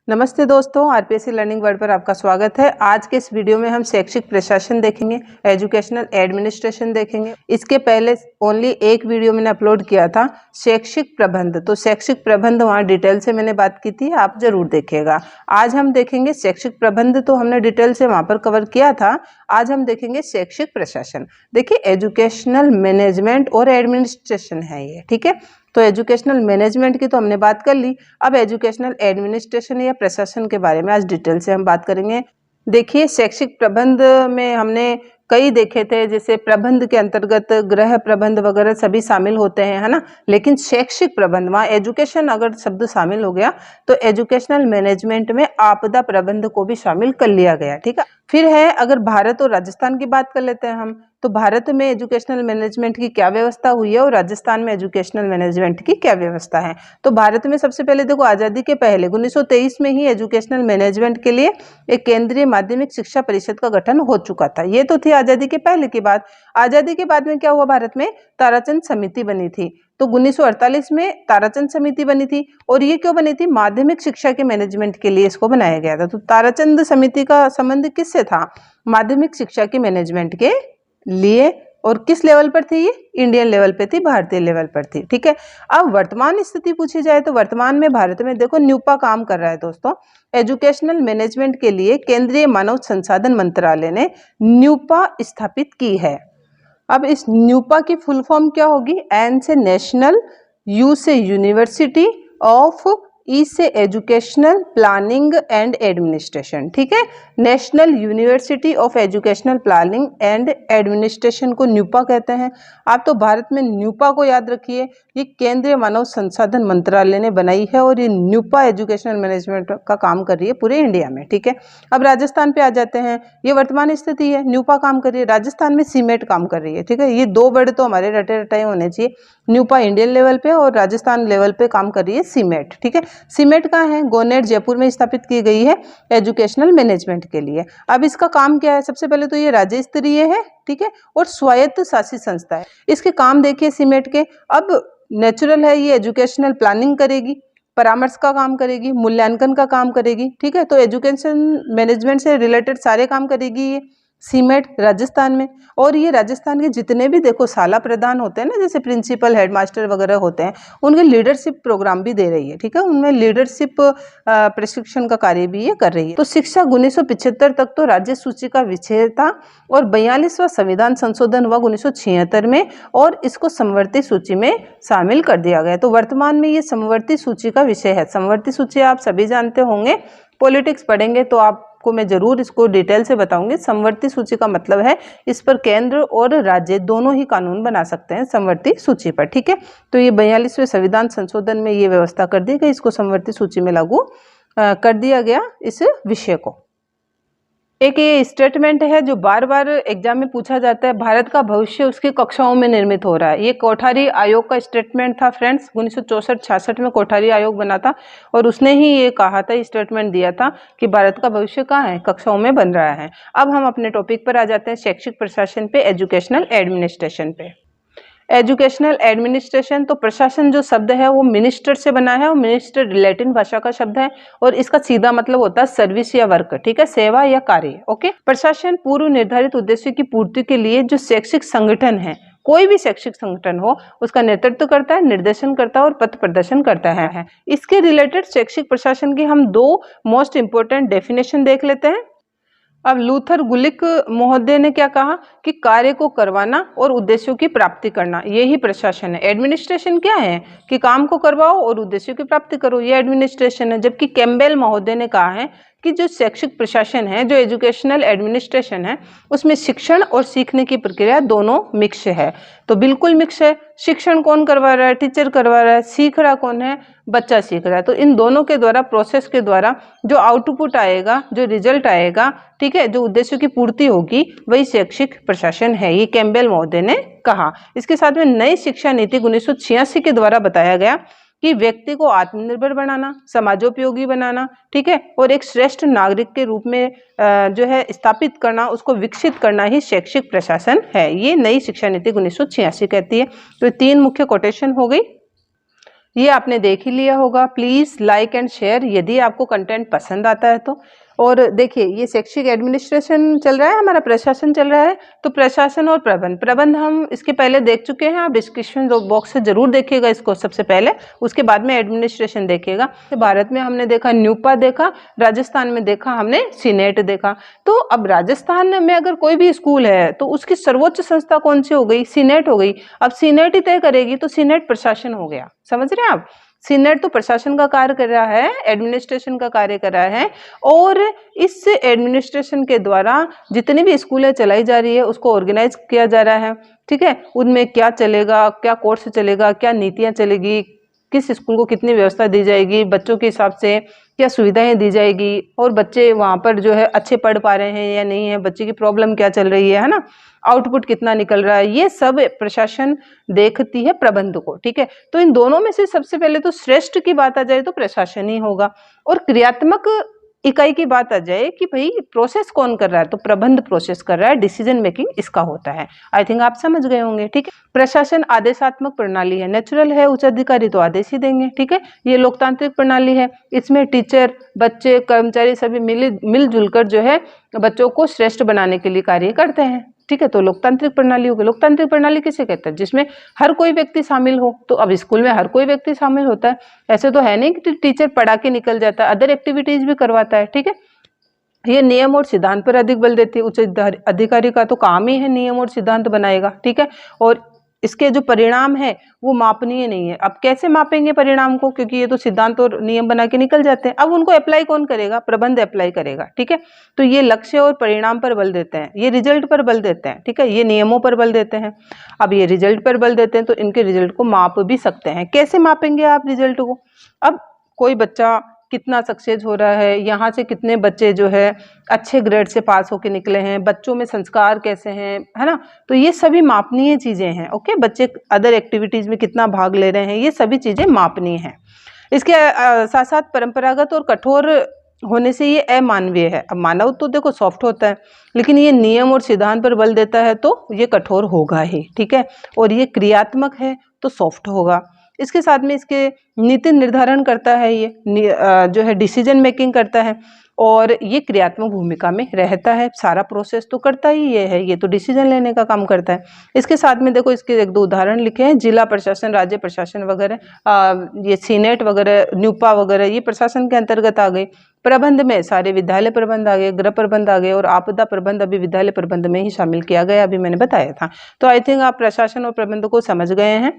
नमस्ते दोस्तों, RPSC learning world पर आपका स्वागत है। आज के इस वीडियो में हम शैक्षिक प्रशासन देखेंगे, एजुकेशनल एडमिनिस्ट्रेशन देखेंगे। इसके पहले ओनली एक वीडियो मैंने अपलोड किया था शैक्षिक प्रबंध, तो शैक्षिक प्रबंध वहाँ डिटेल से मैंने बात की थी, आप जरूर देखिएगा। आज हम देखेंगे शैक्षिक प्रबंध, तो हमने डिटेल से वहाँ पर कवर किया था। आज हम देखेंगे शैक्षिक प्रशासन। देखिए, एजुकेशनल मैनेजमेंट और एडमिनिस्ट्रेशन है ये, ठीक है। तो एजुकेशनल मैनेजमेंट की तो हमने बात कर ली। अब एजुकेशनल एडमिनिस्ट्रेशन या प्रशासन के बारे में आज डिटेल से हम बात करेंगे। देखिए, शैक्षिक प्रबंध में हमने कई देखे थे, जैसे प्रबंध के अंतर्गत गृह प्रबंध वगैरह सभी शामिल होते हैं, है ना। लेकिन शैक्षिक प्रबंध, वहाँ एजुकेशन अगर शब्द शामिल हो गया तो एजुकेशनल मैनेजमेंट में आपदा प्रबंध को भी शामिल कर लिया गया, ठीक है। फिर है, अगर भारत और राजस्थान की बात कर लेते हैं हम, तो भारत में एजुकेशनल मैनेजमेंट की क्या व्यवस्था हुई है और राजस्थान में एजुकेशनल मैनेजमेंट की क्या व्यवस्था है। तो भारत में सबसे पहले देखो, आज़ादी के पहले 1923 में ही एजुकेशनल मैनेजमेंट के लिए एक केंद्रीय माध्यमिक शिक्षा परिषद का गठन हो चुका था। ये तो थी आज़ादी के पहले की बात। आज़ादी के बाद में क्या हुआ, भारत में ताराचंद समिति बनी थी। तो 1948 में ताराचंद समिति बनी थी, और ये क्यों बनी थी, माध्यमिक शिक्षा के मैनेजमेंट के लिए इसको बनाया गया था। तो ताराचंद समिति का संबंध किससे था, माध्यमिक शिक्षा के मैनेजमेंट के लिए। और किस लेवल पर थी ये, इंडियन लेवल पे थी, भारतीय लेवल पर थी, ठीक है। अब वर्तमान स्थिति पूछी जाए तो वर्तमान में भारत में देखो न्यूपा काम कर रहा है दोस्तों। एजुकेशनल मैनेजमेंट के लिए केंद्रीय मानव संसाधन मंत्रालय ने न्यूपा स्थापित की है। अब इस न्यूपा की फुल फॉर्म क्या होगी, एन से नेशनल, यू से यूनिवर्सिटी ऑफ, ई से एजुकेशनल प्लानिंग एंड एडमिनिस्ट्रेशन, ठीक है। National university of educational planning and administration को न्यूपा कहते हैं। आप तो भारत में न्यूपा को याद रखिए, ये केंद्रीय मानव संसाधन मंत्रालय ने बनाई है और ये न्यूपा एजुकेशनल मैनेजमेंट का काम कर रही है पूरे इंडिया में, ठीक है। अब राजस्थान पे आ जाते हैं, ये वर्तमान स्थिति है, न्यूपा काम कर रही है, राजस्थान में सीमेट काम कर रही है, ठीक है। ये दो वर्ड तो हमारे रटे रटाए होने चाहिए, न्यूपा इंडियन लेवल पे और राजस्थान लेवल पे काम कर रही है सीमेट, ठीक है। सीमेट कहाँ है, गोनेट जयपुर में स्थापित की गई है एजुकेशनल मैनेजमेंट के लिए। अब इसका काम क्या है, सबसे पहले तो ये राज्य स्तरीय है, ठीक है, और स्वायत्त शासित संस्था है। इसके काम देखिए सीमेट के। अब नेचुरल है, ये एजुकेशनल प्लानिंग करेगी, परामर्श का काम करेगी, मूल्यांकन का काम करेगी, ठीक है। तो एजुकेशन मैनेजमेंट से रिलेटेड सारे काम करेगी ये सीमेट राजस्थान में। और ये राजस्थान के जितने भी देखो शाला प्रधान होते हैं ना, जैसे प्रिंसिपल, हेडमास्टर वगैरह होते हैं, उनके लीडरशिप प्रोग्राम भी दे रही है, ठीक है। उनमें लीडरशिप प्रशिक्षण का कार्य भी ये कर रही है। तो शिक्षा 1975 तक तो राज्य सूची का विषय था, और 42वां संविधान संशोधन हुआ 1976 में, और इसको समवर्ती सूची में शामिल कर दिया गया। तो वर्तमान में ये समवर्ती सूची का विषय है। समवर्ती सूची आप सभी जानते होंगे, पॉलिटिक्स पढ़ेंगे तो आपको मैं जरूर इसको डिटेल से बताऊंगी। समवर्ती सूची का मतलब है इस पर केंद्र और राज्य दोनों ही कानून बना सकते हैं समवर्ती सूची पर, ठीक है। तो ये 42वें संविधान संशोधन में ये व्यवस्था कर दी गई, इसको समवर्ती सूची में लागू कर दिया गया इस विषय को। एक ये स्टेटमेंट है जो बार बार एग्जाम में पूछा जाता है, भारत का भविष्य उसकी कक्षाओं में निर्मित हो रहा है। ये कोठारी आयोग का स्टेटमेंट था फ्रेंड्स, 1964-66 में कोठारी आयोग बना था, और उसने ही ये कहा था, स्टेटमेंट दिया था कि भारत का भविष्य कहाँ है, कक्षाओं में बन रहा है। अब हम अपने टॉपिक पर आ जाते हैं, शैक्षिक प्रशासन पे, एजुकेशनल एडमिनिस्ट्रेशन पे। एजुकेशनल एडमिनिस्ट्रेशन, तो प्रशासन जो शब्द है वो मिनिस्टर से बना है, और मिनिस्टर लैटिन भाषा का शब्द है, और इसका सीधा मतलब होता है सर्विस या वर्क, ठीक है, सेवा या कार्य, ओके। प्रशासन पूर्व निर्धारित उद्देश्य की पूर्ति के लिए जो शैक्षिक संगठन है, कोई भी शैक्षिक संगठन हो, उसका नेतृत्व करता है, निर्देशन करता है और पथ प्रदर्शन करता है। इसके रिलेटेड शैक्षिक प्रशासन की हम दो मोस्ट इंपोर्टेंट डेफिनेशन देख लेते हैं। अब लूथर गुलिक महोदय ने क्या कहा कि कार्य को करवाना और उद्देश्यों की प्राप्ति करना, यही प्रशासन है। एडमिनिस्ट्रेशन क्या है कि काम को करवाओ और उद्देश्यों की प्राप्ति करो, ये एडमिनिस्ट्रेशन है। जबकि कैम्पबेल महोदय ने कहा है कि जो शैक्षिक प्रशासन है, जो एजुकेशनल एडमिनिस्ट्रेशन है, उसमें शिक्षण और सीखने की प्रक्रिया दोनों मिक्स है। तो बिल्कुल मिक्स है। शिक्षण कौन करवा रहा है, टीचर करवा रहा है, सीख रहा कौन है, बच्चा सीख रहा है। तो इन दोनों के द्वारा, प्रोसेस के द्वारा जो आउटपुट आएगा, जो रिजल्ट आएगा, ठीक है, जो उद्देश्यों की पूर्ति होगी, वही शैक्षिक प्रशासन है, ये कैम्पबेल महोदय ने कहा। इसके साथ में नई शिक्षा नीति 1986 के द्वारा बताया गया कि व्यक्ति को आत्मनिर्भर बनाना, समाजोपयोगी बनाना, ठीक है, और एक श्रेष्ठ नागरिक के रूप में जो है स्थापित करना, उसको विकसित करना ही शैक्षिक प्रशासन है। ये नई शिक्षा नीति 1986 कहती है। तो तीन मुख्य कोटेशन हो गई। ये आपने देख ही लिया होगा। प्लीज़ लाइक एंड शेयर यदि आपको कंटेंट पसंद आता है तो। और देखिए, ये शैक्षिक एडमिनिस्ट्रेशन चल रहा है, हमारा प्रशासन चल रहा है, तो प्रशासन और प्रबंध हम इसके पहले देख चुके हैं। आप डिस्क्रिप्शन बॉक्स से जरूर देखिएगा इसको सबसे पहले, उसके बाद में एडमिनिस्ट्रेशन देखिएगा। तो भारत में हमने देखा न्यूपा देखा, राजस्थान में देखा हमने सीनेट देखा। तो अब राजस्थान में अगर कोई भी स्कूल है तो उसकी सर्वोच्च संस्था कौन सी हो गई? सीनेट हो गई। अब सीनेट ही तय करेगी तो सीनेट प्रशासन हो गया। समझ रहे हैं आप? सीनेट तो प्रशासन का कार्य कर रहा है, एडमिनिस्ट्रेशन का कार्य कर रहा है, और इस एडमिनिस्ट्रेशन के द्वारा जितनी भी स्कूलें चलाई जा रही है उसको ऑर्गेनाइज किया जा रहा है। ठीक है, उनमें क्या चलेगा, क्या कोर्स चलेगा, क्या नीतियां चलेगी, किस स्कूल को कितनी व्यवस्था दी जाएगी, बच्चों के हिसाब से क्या सुविधाएं दी जाएगी, और बच्चे वहाँ पर जो है अच्छे पढ़ पा रहे हैं या नहीं है, बच्चे की प्रॉब्लम क्या चल रही है ना, आउटपुट कितना निकल रहा है, ये सब प्रशासन देखती है प्रबंध को। ठीक है, तो इन दोनों में से सबसे पहले तो श्रेष्ठ की बात आ जाए तो प्रशासन ही होगा, और क्रियात्मक इकाई की बात आ जाए कि भाई प्रोसेस कौन कर रहा है, तो प्रबंध प्रोसेस कर रहा है, डिसीजन मेकिंग इसका होता है। आई थिंक आप समझ गए होंगे। ठीक है, प्रशासन आदेशात्मक प्रणाली है, नेचुरल है, उच्च अधिकारी तो आदेश ही देंगे। ठीक है, ये लोकतांत्रिक प्रणाली है, इसमें टीचर, बच्चे, कर्मचारी सभी मिलजुल कर जो है बच्चों को श्रेष्ठ बनाने के लिए कार्य करते हैं। ठीक है, तो लोकतांत्रिक प्रणाली होगी। लोकतांत्रिक प्रणाली किसे कहते हैं? जिसमें हर कोई व्यक्ति शामिल हो। तो अब स्कूल में हर कोई व्यक्ति शामिल होता है, ऐसे तो है नहीं कि टीचर पढ़ा के निकल जाता है, अदर एक्टिविटीज भी करवाता है। ठीक है, ये नियम और सिद्धांत पर अधिक बल देती है। उच्च अधिकारी का तो काम ही है नियम और सिद्धांत बनाएगा। ठीक है, और इसके जो परिणाम है वो मापनीय नहीं है। अब कैसे मापेंगे परिणाम को, क्योंकि ये तो सिद्धांत और नियम बना के निकल जाते हैं। अब उनको अप्लाई कौन करेगा? प्रबंध अप्लाई करेगा। ठीक है, तो ये लक्ष्य और परिणाम पर बल देते हैं, ये रिजल्ट पर बल देते हैं। ठीक है, ये नियमों पर बल देते हैं। अब ये रिजल्ट पर बल देते हैं तो इनके रिजल्ट को माप भी सकते हैं। कैसे मापेंगे आप रिजल्ट को? अब कोई बच्चा कितना सक्सेस हो रहा है, यहाँ से कितने बच्चे जो है अच्छे ग्रेड से पास होके निकले हैं, बच्चों में संस्कार कैसे हैं, है ना, तो ये सभी मापनीय चीज़ें हैं। ओके, बच्चे अदर एक्टिविटीज़ में कितना भाग ले रहे हैं, ये सभी चीज़ें मापनीय हैं। इसके साथ साथ परंपरागत और कठोर होने से ये अमानवीय है। अब मानव तो देखो सॉफ्ट होता है, लेकिन ये नियम और सिद्धांत पर बल देता है तो ये कठोर होगा ही। ठीक है, और ये क्रियात्मक है तो सॉफ्ट होगा। इसके साथ में इसके नीति निर्धारण करता है, ये जो है डिसीजन मेकिंग करता है, और ये क्रियात्मक भूमिका में रहता है। सारा प्रोसेस तो करता ही ये है, ये तो डिसीजन लेने का काम करता है। इसके साथ में देखो इसके एक दो उदाहरण लिखे हैं, जिला प्रशासन, राज्य प्रशासन वगैरह, ये सीनेट वगैरह, न्यूपा वगैरह, ये प्रशासन के अंतर्गत आ गए। प्रबंध में सारे विद्यालय प्रबंध आ गए, गृह प्रबंध आ गए, और आपदा प्रबंध अभी विद्यालय प्रबंध में ही शामिल किया गया, अभी मैंने बताया था। तो आई थिंक आप प्रशासन और प्रबंध को समझ गए हैं।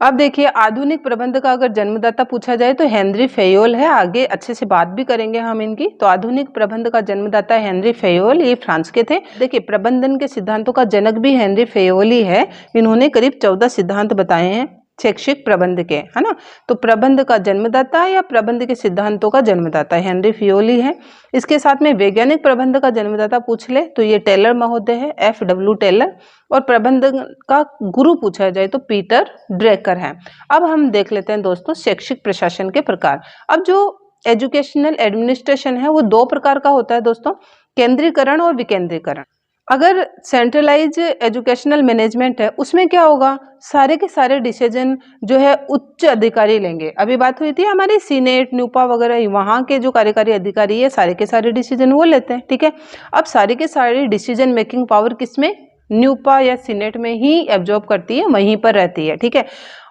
अब देखिए, आधुनिक प्रबंध का अगर जन्मदाता पूछा जाए तो हेनरी फेयोल है। आगे अच्छे से बात भी करेंगे हम इनकी। तो आधुनिक प्रबंध का जन्मदाता हेनरी फेयोल, ये फ्रांस के थे। देखिए, प्रबंधन के सिद्धांतों का जनक भी हेनरी फेयोल ही है। इन्होंने करीब 14 सिद्धांत बताए हैं शैक्षिक प्रबंध के, है ना। तो प्रबंध का जन्मदाता या प्रबंध के सिद्धांतों का जन्मदाता हेनरी फेयोल है। इसके साथ में वैज्ञानिक प्रबंध का जन्मदाता पूछ ले तो ये टेलर महोदय है, FW टेलर। और प्रबंधन का गुरु पूछा जाए तो पीटर ड्रेकर है। अब हम देख लेते हैं दोस्तों शैक्षिक प्रशासन के प्रकार। अब जो एजुकेशनल एडमिनिस्ट्रेशन है वो दो प्रकार का होता है दोस्तों, केंद्रीकरण और विकेंद्रीकरण। अगर सेंट्रलाइज एजुकेशनल मैनेजमेंट है उसमें क्या होगा, सारे के सारे डिसीजन जो है उच्च अधिकारी लेंगे। अभी बात हुई थी हमारी सीनेट, न्यूपा वगैरह, वहाँ के जो कार्यकारी अधिकारी है सारे के सारे डिसीजन वो लेते हैं। ठीक है, अब सारे के सारे डिसीजन मेकिंग पावर किसमें, न्यूपा या सीनेट में ही एब्जॉर्ब करती है, वहीं पर रहती है। ठीक है,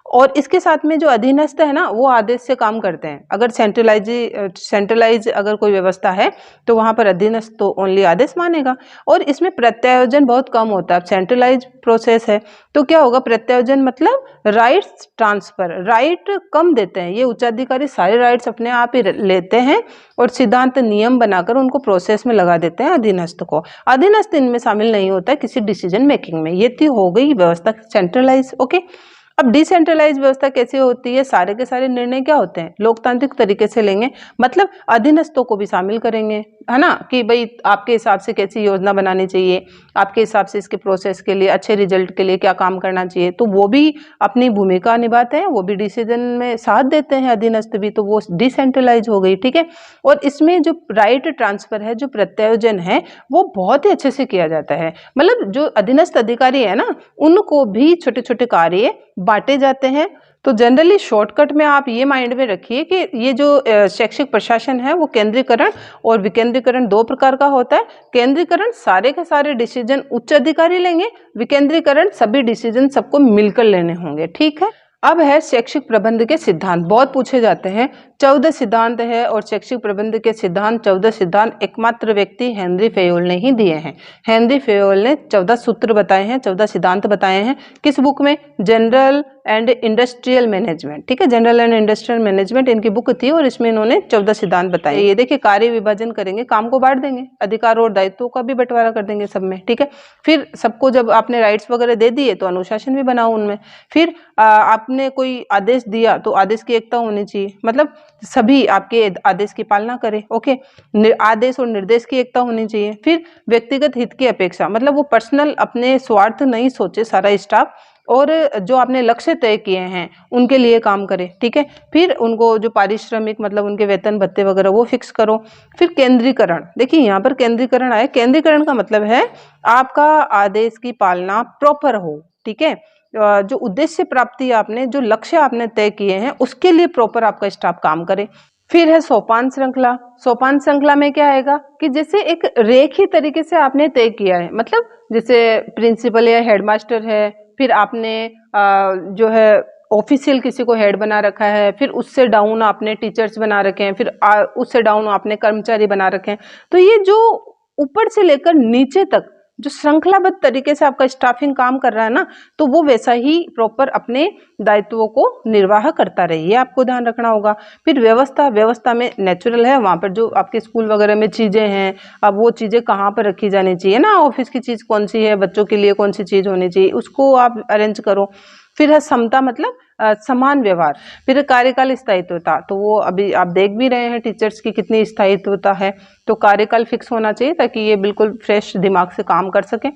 और इसके साथ में जो अधीनस्थ है ना वो आदेश से काम करते हैं। अगर सेंट्रलाइज अगर कोई व्यवस्था है तो वहाँ पर अधीनस्थ तो ओनली आदेश मानेगा, और इसमें प्रत्यायोजन बहुत कम होता है। सेंट्रलाइज प्रोसेस है तो क्या होगा, प्रत्यायोजन मतलब राइट्स ट्रांसफर, राइट कम देते हैं। ये उच्चाधिकारी सारे राइट्स अपने आप ही लेते हैं और सिद्धांत नियम बनाकर उनको प्रोसेस में लगा देते हैं अधीनस्थ को। अधीनस्थ इनमें शामिल नहीं होता है किसी डिसीजन मेकिंग में। ये थी हो गई व्यवस्था सेंट्रलाइज। ओके, अब डिसेंट्रलाइज व्यवस्था कैसे होती है, सारे के सारे निर्णय क्या होते हैं, लोकतांत्रिक तरीके से लेंगे। मतलब अधीनस्थों को भी शामिल करेंगे, है ना, कि भाई आपके हिसाब से कैसी योजना बनानी चाहिए, आपके हिसाब से इसके प्रोसेस के लिए, अच्छे रिजल्ट के लिए क्या काम करना चाहिए, तो वो भी अपनी भूमिका निभाते हैं, वो भी डिसीजन में साथ देते हैं अधीनस्थ भी, तो वो डिसेंट्रलाइज हो गई। ठीक है, और इसमें जो राइट ट्रांसफर है, जो प्रत्यायोजन है, वो बहुत ही अच्छे से किया जाता है। मतलब जो अधीनस्थ अधिकारी है ना, उनको भी छोटे छोटे कार्य बांटे जाते हैं। तो जनरली शॉर्टकट में आप ये माइंड में रखिए कि ये जो शैक्षिक प्रशासन है वो केंद्रीकरण और विकेंद्रीकरण दो प्रकार का होता है। केंद्रीकरण सारे के सारे डिसीजन उच्च अधिकारी लेंगे, विकेंद्रीकरण सभी डिसीजन सबको मिलकर लेने होंगे। ठीक है। अब है शैक्षिक प्रबंध के सिद्धांत, बहुत पूछे जाते हैं। 14 सिद्धांत है और शैक्षिक प्रबंध के सिद्धांत 14 सिद्धांत एकमात्र व्यक्ति हेनरी फेयोल ने ही दिए हैं। हेनरी फेयोल ने 14 सूत्र बताए हैं, 14 सिद्धांत बताए हैं। किस बुक में? General and industrial management. ठीक है, जनरल एंड इंडस्ट्रियल मैनेजमेंट इनकी बुक थी और इसमें इन्होंने 14 सिद्धांत बताए। ये देखिए, कार्य विभाजन करेंगे, काम को बांट देंगे, अधिकार और दायित्वों का भी बंटवारा कर देंगे सब में। ठीक है, फिर सबको जब आपने राइट्स वगैरह दे दिए तो अनुशासन भी बनाओ उनमें। फिर आपने कोई आदेश दिया तो आदेश की एकता होनी चाहिए, मतलब सभी आपके आदेश की पालना करें। ओके, आदेश और निर्देश की एकता होनी चाहिए। फिर व्यक्तिगत हित की अपेक्षा, मतलब वो पर्सनल अपने स्वार्थ नहीं सोचे सारा स्टाफ, और जो आपने लक्ष्य तय किए हैं उनके लिए काम करें। ठीक है, फिर उनको जो पारिश्रमिक मतलब उनके वेतन भत्ते वगैरह वो फिक्स करो। फिर केंद्रीकरण, देखिए यहाँ पर केंद्रीकरण आए। केंद्रीकरण का मतलब है आपका आदेश की पालना प्रॉपर हो। ठीक है, जो उद्देश्य प्राप्ति आपने, जो लक्ष्य आपने तय किए हैं उसके लिए प्रॉपर आपका स्टाफ काम करे। फिर है सोपान श्रृंखला। सोपान श्रृंखला में क्या आएगा कि जैसे एक रेखीय तरीके से आपने तय किया है, मतलब जैसे प्रिंसिपल या हेडमास्टर है, फिर आपने जो है ऑफिशियल किसी को हेड बना रखा है, फिर उससे डाउन आपने टीचर्स बना रखे हैं, फिर उससे डाउन आपने कर्मचारी बना रखे हैं। तो ये जो ऊपर से लेकर नीचे तक जो श्रृंखलाबद्ध तरीके से आपका स्टाफिंग काम कर रहा है ना, तो वो वैसा ही प्रॉपर अपने दायित्वों को निर्वाह करता रहे, ये आपको ध्यान रखना होगा। फिर व्यवस्था, व्यवस्था में नेचुरल है वहाँ पर जो आपके स्कूल वगैरह में चीज़ें हैं, अब वो चीज़ें कहाँ पर रखी जानी चाहिए ना, ऑफिस की चीज़ कौन सी है, बच्चों के लिए कौन सी चीज़ होनी चाहिए, उसको आप अरेंज करो। फिर है समता, मतलब समान व्यवहार। फिर कार्यकाल स्थायित्वता, तो वो अभी आप देख भी रहे हैं टीचर्स की कितनी स्थायित्वता है, तो कार्यकाल फिक्स होना चाहिए ताकि ये बिल्कुल फ्रेश दिमाग से काम कर सके।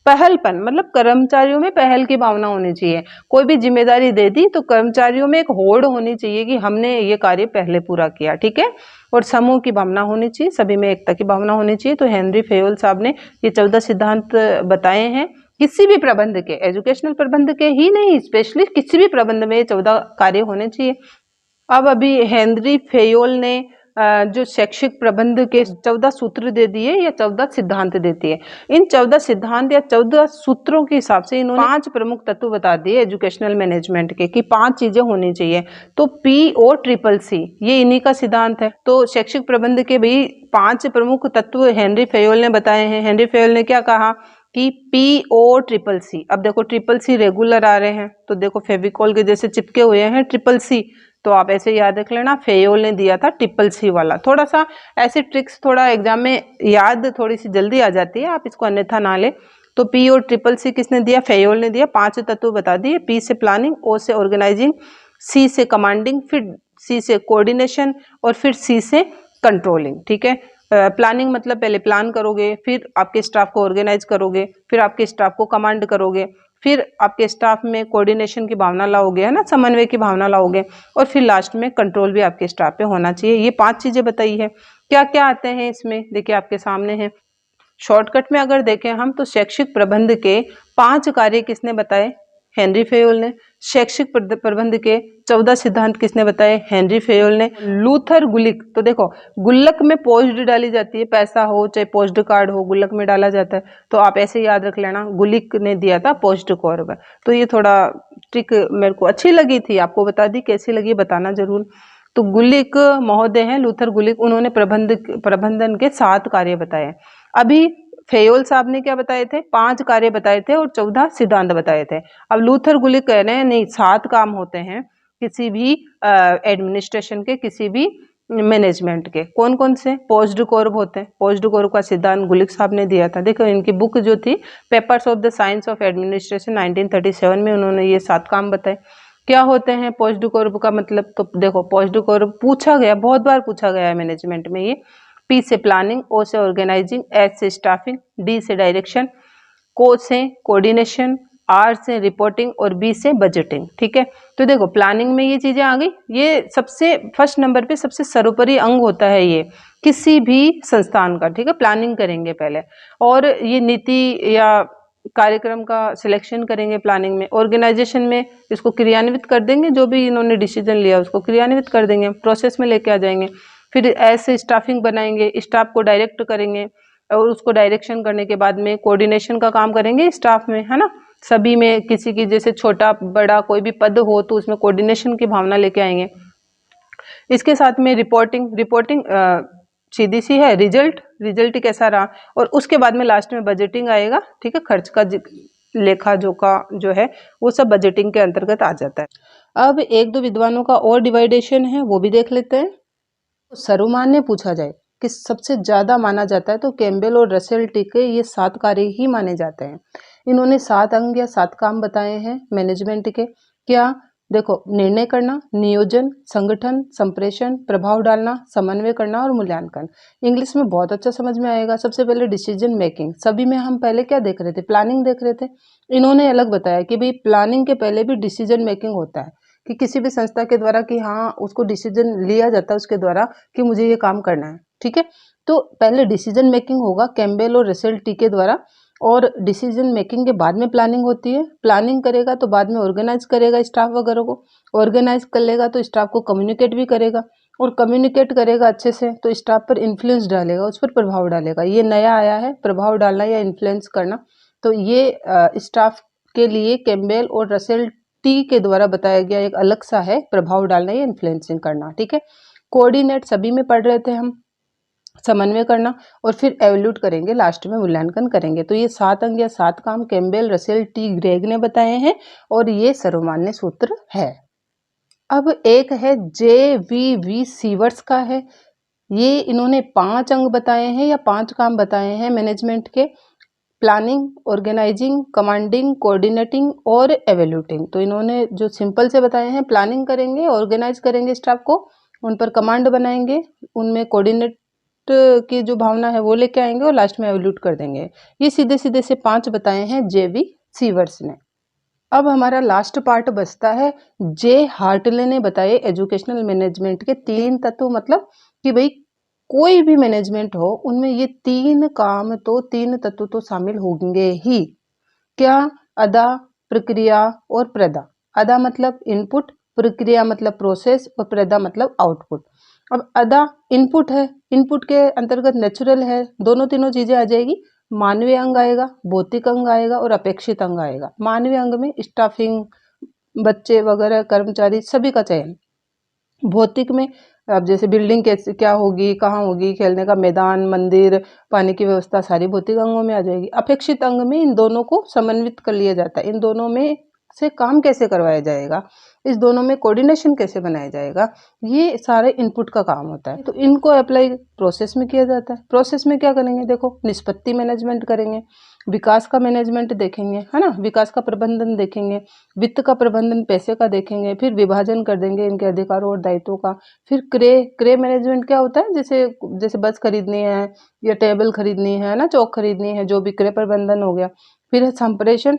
पहलपन, मतलब कर्मचारियों में पहल की भावना होनी चाहिए। कोई भी जिम्मेदारी दे दी तो कर्मचारियों में एक होड़ होनी चाहिए कि हमने ये कार्य पहले पूरा किया। ठीक है, और समूह की भावना होनी चाहिए, सभी में एकता की भावना होनी चाहिए। तो हेनरी फेयोल साहब ने ये 14 सिद्धांत बताए हैं। किसी भी प्रबंध के, एजुकेशनल प्रबंध के ही नहीं, स्पेशली किसी भी प्रबंध में 14 कार्य होने चाहिए। अब अभी हेनरी फेयोल ने जो शैक्षिक प्रबंध के 14 सूत्र दे दिए या 14 सिद्धांत देती है। इन 14 सिद्धांत या 14 सूत्रों के हिसाब से इन्होंने 5 प्रमुख तत्व बता दिए एजुकेशनल मैनेजमेंट के, कि 5 चीजें होनी चाहिए। तो POCCC ये इन्हीं का सिद्धांत है। तो शैक्षिक प्रबंध के भी 5 प्रमुख तत्व हेनरी फेयोल ने बताए हैं। हेनरी फेयोल ने क्या कहा कि POCCC, अब देखो CCC रेगुलर आ रहे हैं, तो देखो फेविकॉल के जैसे चिपके हुए हैं CCC, तो आप ऐसे याद रख लेना। फेयोल ने दिया था CCC वाला। थोड़ा सा ऐसे ट्रिक्स थोड़ा एग्जाम में याद थोड़ी सी जल्दी आ जाती है, आप इसको अन्यथा ना ले। तो P और CCC किसने दिया? फेयोल ने दिया। 5 तत्व बता दिए। P से प्लानिंग, O से ऑर्गेनाइजिंग, C से कमांडिंग, फिर C से कोऑर्डिनेशन और फिर C से कंट्रोलिंग। ठीक है, प्लानिंग मतलब पहले प्लान करोगे, फिर आपके स्टाफ को ऑर्गेनाइज करोगे, फिर आपके स्टाफ को कमांड करोगे, फिर आपके स्टाफ में कोऑर्डिनेशन की भावना लाओगे, है ना, समन्वय की भावना लाओगे, और फिर लास्ट में कंट्रोल भी आपके स्टाफ पे होना चाहिए। ये 5 चीजें बताई है। क्या क्या आते हैं इसमें, देखिए आपके सामने है। शॉर्टकट में अगर देखें हम तो शैक्षिक प्रबंध के 5 कार्य किसने बताए? हेनरी फेयोल ने। शैक्षिक प्रबंध के 14 सिद्धांत किसने बताए? हेनरी फेयोल ने। लूथर गुलिक, तो देखो गुल्लक में पोस्ट डाली जाती है, पैसा हो चाहे पोस्ट कार्ड हो गुल्लक में डाला जाता है, तो आप ऐसे याद रख लेना, गुलिक ने दिया था पोस्ट कार्ड। तो ये थोड़ा ट्रिक मेरे को अच्छी लगी थी, आपको बता दी, कैसी लगी बताना जरूर। तो गुलिक महोदय हैं, लूथर गुलिक, उन्होंने प्रबंधन के 7 कार्य बताए। अभी फेयोल साहब ने क्या बताए थे? 5 कार्य बताए थे और 14 सिद्धांत बताए थे। अब लूथर गुलिक कह रहे हैं नहीं, 7 काम होते हैं किसी भी एडमिनिस्ट्रेशन के, किसी भी मैनेजमेंट के। कौन कौन से? पोस्ट कॉर्प होते हैं। पोस्ट कॉर्प का सिद्धांत गुलिक साहब ने दिया था। देखो इनकी बुक जो थी papers of the science of administration 1937 में उन्होंने ये 7 काम बताए। क्या होते हैं पोस्ट कॉर्प का मतलब? तो देखो पोस्ट कॉर्प पूछा गया, बहुत बार पूछा गया है मैनेजमेंट में ये। P से प्लानिंग, O से ऑर्गेनाइजिंग, S से स्टाफिंग, D से डायरेक्शन, Co से कोऑर्डिनेशन, R से रिपोर्टिंग और B से बजटिंग। ठीक है, तो देखो प्लानिंग में ये चीजें आ गई। ये सबसे फर्स्ट नंबर पे सबसे सर्वोपरि अंग होता है ये किसी भी संस्थान का। ठीक है, प्लानिंग करेंगे पहले, और ये नीति या कार्यक्रम का सिलेक्शन करेंगे, प्लानिंग में, ऑर्गेनाइजेशन में इसको क्रियान्वित कर देंगे, जो भी इन्होंने डिसीजन लिया उसको क्रियान्वित कर देंगे, प्रोसेस में लेके आ जाएंगे। फिर ऐसे स्टाफिंग बनाएंगे, स्टाफ को डायरेक्ट करेंगे और उसको डायरेक्शन करने के बाद में कोऑर्डिनेशन का काम करेंगे स्टाफ में, है ना। सभी में किसी की जैसे छोटा बड़ा कोई भी पद हो तो उसमें कोऑर्डिनेशन की भावना लेके आएंगे। इसके साथ में रिपोर्टिंग सीधी सी है, रिजल्ट कैसा रहा, और उसके बाद में लास्ट में बजटिंग आएगा, ठीक है। खर्च का लेखा जोखा जो है वो सब बजटिंग के अंतर्गत आ जाता है। अब एक दो विद्वानों का और डिवाइडेशन है, वो भी देख लेते हैं। सर्वमान्य पूछा जाए कि सबसे ज्यादा माना जाता है तो कैम्बेल और रसेल टी के ये 7 कार्य ही माने जाते हैं। इन्होंने 7 अंग या 7 काम बताए हैं मैनेजमेंट के। क्या? देखो, निर्णय करना, नियोजन, संगठन, संप्रेषण, प्रभाव डालना, समन्वय करना और मूल्यांकन। इंग्लिश में बहुत अच्छा समझ में आएगा। सबसे पहले डिसीजन मेकिंग। सभी में हम पहले क्या देख रहे थे? प्लानिंग देख रहे थे। इन्होंने अलग बताया कि भाई प्लानिंग के पहले भी डिसीजन मेकिंग होता है, कि किसी भी संस्था के द्वारा कि हाँ उसको डिसीजन लिया जाता है उसके द्वारा कि मुझे ये काम करना है, ठीक है। तो पहले डिसीजन मेकिंग होगा कैम्बेल और रसेल टी के द्वारा, और डिसीजन मेकिंग के बाद में प्लानिंग होती है। प्लानिंग करेगा तो बाद में ऑर्गेनाइज करेगा स्टाफ वगैरह को, ऑर्गेनाइज कर लेगा तो स्टाफ को कम्युनिकेट भी करेगा, और कम्युनिकेट करेगा अच्छे से तो स्टाफ पर इन्फ्लुएंस डालेगा, उस पर प्रभाव डालेगा। ये नया आया है, प्रभाव डालना या इन्फ्लुएंस करना। तो ये स्टाफ के लिए कैम्बेल और रसेल टी के द्वारा बताया गया एक अलग सा है, प्रभाव डालना या इन्फ्लुएंसिंग करना, ठीक है। कोऑर्डिनेट सभी में पढ़ रहे थे हम, समन्वय करना, और फिर एवल्यूट करेंगे, लास्ट में मूल्यांकन करेंगे। तो ये 7 अंग या 7 काम कैम्बेल, रसेल टी, ग्रेग ने बताए हैं, और ये सर्वमान्य सूत्र है। अब एक है JVV सीवर्स का है। ये इन्होंने 5 अंग बताए हैं या 5 काम बताए हैं मैनेजमेंट के। प्लानिंग, ऑर्गेनाइजिंग, कमांडिंग, कोऑर्डिनेटिंग और एवेल्यूटिंग। तो इन्होंने जो सिंपल से बताए हैं, प्लानिंग करेंगे, ऑर्गेनाइज करेंगे स्टाफ को, उन पर कमांड बनाएंगे, उनमें कोऑर्डिनेट की जो भावना है वो लेके आएंगे, और लास्ट में एवेल्यूट कर देंगे। ये सीधे सीधे से 5 बताए हैं JV सीवर्स ने। अब हमारा लास्ट पार्ट बचता है। जे हार्टले ने बताए एजुकेशनल मैनेजमेंट के 3 तत्व, मतलब कि भाई कोई भी मैनेजमेंट हो उनमें ये 3 काम तो 3 तत्व तो शामिल होंगे ही। क्या? अदा, प्रक्रिया और प्रदा। अदा मतलब इनपुट, प्रक्रिया मतलब प्रोसेस, और प्रदा मतलब आउटपुट। अब अदा इनपुट है, इनपुट के अंतर्गत नेचुरल है, दोनों तीनों चीजें आ जाएगी। मानवीय अंग आएगा, भौतिक अंग आएगा और अपेक्षित अंग आएगा। मानवीय अंग में स्टाफिंग, बच्चे वगैरह, कर्मचारी सभी का चयन। भौतिक में अब जैसे बिल्डिंग कैसे क्या होगी, कहाँ होगी, खेलने का मैदान, मंदिर, पानी की व्यवस्था, सारी भौतिक अंगों में आ जाएगी। अपेक्षित अंग में इन दोनों को समन्वित कर लिया जाता है। इन दोनों में से काम कैसे करवाया जाएगा, इस दोनों में कोऑर्डिनेशन कैसे बनाया जाएगा, ये सारे इनपुट का काम होता है। तो इनको अप्लाई प्रोसेस में किया जाता है। प्रोसेस में क्या करेंगे? देखो, निष्पत्ति मैनेजमेंट करेंगे, विकास का मैनेजमेंट देखेंगे, है ना, विकास का प्रबंधन देखेंगे, वित्त का प्रबंधन, पैसे का देखेंगे, फिर विभाजन कर देंगे इनके अधिकारों और दायित्वों का। फिर क्रय मैनेजमेंट क्या होता है? जैसे जैसे बस खरीदनी है या टेबल खरीदनी है ना, चौक खरीदनी है, जो भी क्रय प्रबंधन हो गया। फिर संप्रेषण,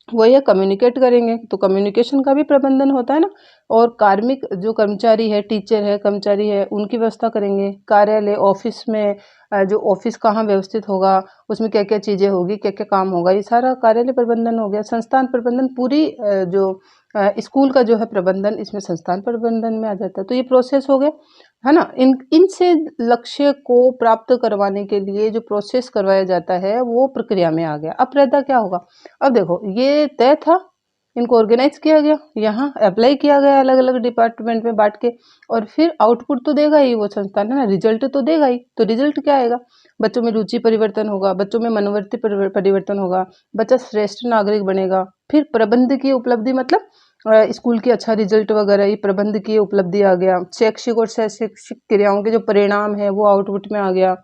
वो ये कम्युनिकेट करेंगे, तो कम्युनिकेशन का भी प्रबंधन होता है ना। और कार्मिक जो कर्मचारी है, टीचर है, कर्मचारी है, उनकी व्यवस्था करेंगे। कार्यालय, ऑफिस में जो ऑफिस कहाँ व्यवस्थित होगा, उसमें क्या क्या चीजें होगी, क्या क्या काम होगा, ये सारा कार्यालय प्रबंधन हो गया। संस्थान प्रबंधन, पूरी जो स्कूल का जो है प्रबंधन, इसमें संस्थान प्रबंधन में आ जाता है। तो ये प्रोसेस हो गए, है ना। इनसे लक्ष्य को प्राप्त करवाने के लिए जो प्रोसेस करवाया जाता है वो प्रक्रिया में आ गया। अब प्रदा क्या होगा? अब देखो, ये तय था, इनको ऑर्गेनाइज किया गया, यहाँ अप्लाई किया गया अलग अलग डिपार्टमेंट में बांट के, और फिर आउटपुट तो देगा ही वो संस्थान, है ना, रिजल्ट तो देगा ही। तो रिजल्ट क्या आएगा? बच्चों में रुचि परिवर्तन होगा, बच्चों में मनोवृत्ति परिवर्तन होगा, बच्चा श्रेष्ठ नागरिक बनेगा। फिर प्रबंध की उपलब्धि, मतलब स्कूल की अच्छा रिजल्ट वगैरह, ये प्रबंध की उपलब्धि आ गया। शैक्षिक और शैक्षिक क्रियाओं के जो परिणाम है वो आउटपुट में आ गया।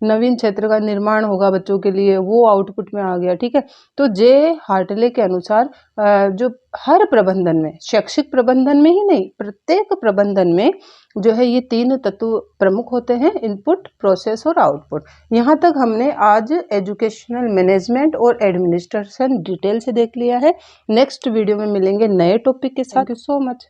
नवीन क्षेत्र का निर्माण होगा बच्चों के लिए, वो आउटपुट में आ गया, ठीक है। तो जे हार्टले के अनुसार जो हर प्रबंधन में, शैक्षिक प्रबंधन में ही नहीं, प्रत्येक प्रबंधन में जो है ये 3 तत्व प्रमुख होते हैं, इनपुट, प्रोसेस और आउटपुट। यहाँ तक हमने आज एजुकेशनल मैनेजमेंट और एडमिनिस्ट्रेशन डिटेल से देख लिया है। नेक्स्ट वीडियो में मिलेंगे नए टॉपिक के साथ। Thank you so much.